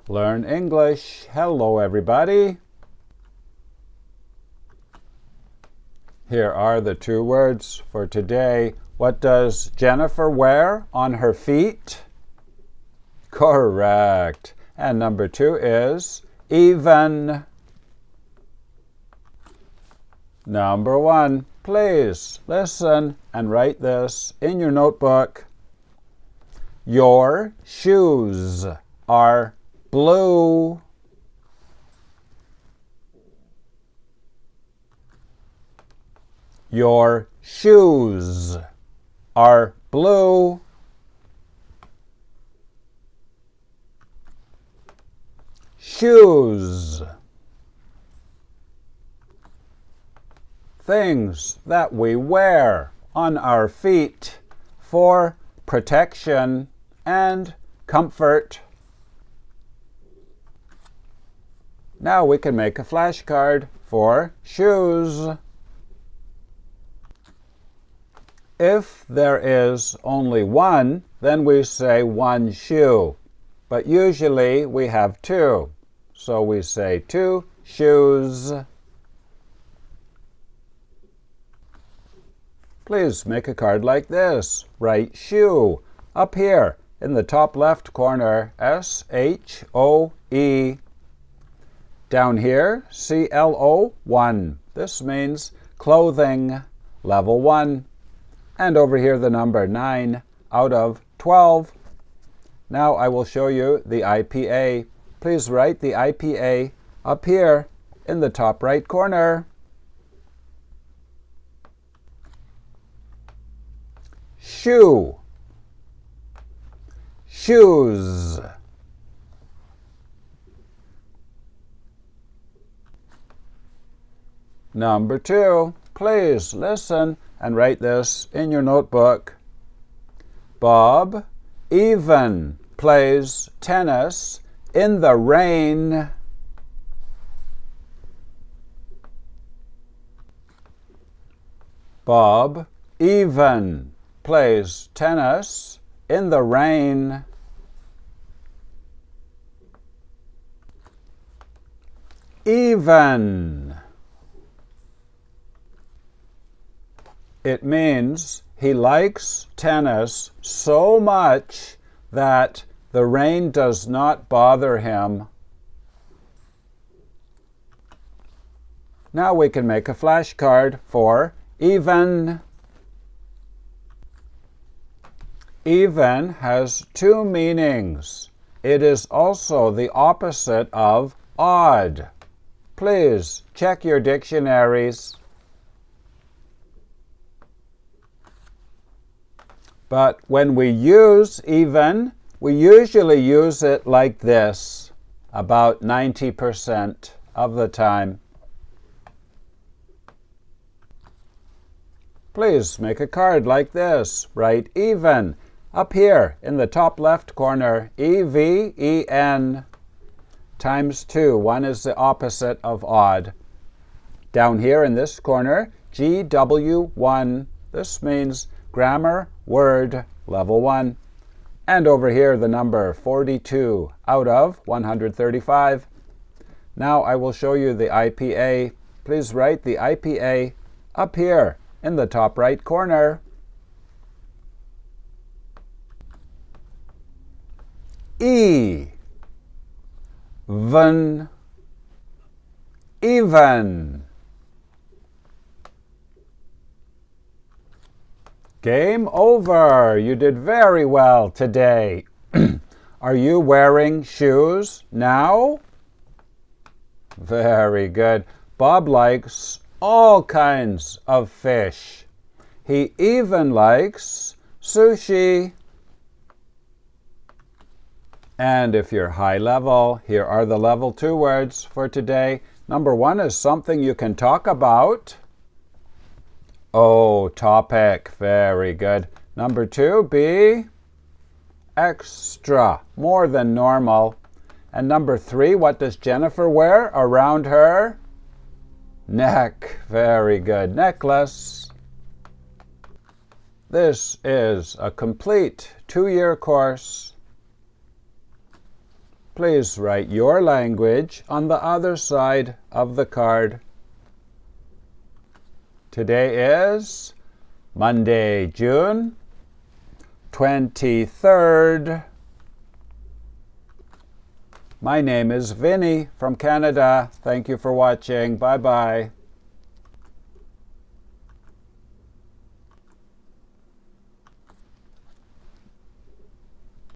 Learn English. Hello, everybody. Here are the two words for today. What does Jennifer wear on her feet? Correct. And number two is even. Number one, please listen and write this in your notebook. Your shoes are blue. Your shoes are blue. Shoes. Things that we wear on our feet for protection and comfort. Now we can make a flashcard for shoes. If there is only one, then we say one shoe. But usually we have two. So we say two shoes. Please make a card like this. Write shoe up here in the top left corner, S-H-O-E. Down here, C-L-O, 1. This means clothing, level 1. And over here, the number 9 out of 12. Now I will show you the IPA. Please write the IPA up here in the top right corner. Shoe. Shoes. Number 2, please listen and write this in your notebook. Bob even plays tennis in the rain. Bob even plays tennis in the rain. Even. It means he likes tennis so much that the rain does not bother him. Now we can make a flashcard for even. Even has two meanings. It is also the opposite of odd. Please check your dictionaries. But when we use even, we usually use it like this, about 90% of the time. Please make a card like this. Write even up here in the top left corner, E-V-E-N, times 2. 1 is the opposite of odd. Down here in this corner, G-W-1. This means grammar, word, level 1. And over here, the number 42 out of 135. Now I will show you the IPA. Please write the IPA up here in the top right corner. Even. Even. Game over. You did very well today. Are you wearing shoes now? Very good. Bob likes all kinds of fish. He even likes sushi. And if you're high level, here are the level 2 words for today. Number 1 is something you can talk about. Oh, topic. Very good. Number 2, be extra, more than normal. And number 3, what does Jennifer wear around her neck? Very good. Necklace. This is a complete 2-year course. Please write your language on the other side of the card. Today is Monday, June 23rd. My name is Vinny from Canada. Thank you for watching. Bye-bye.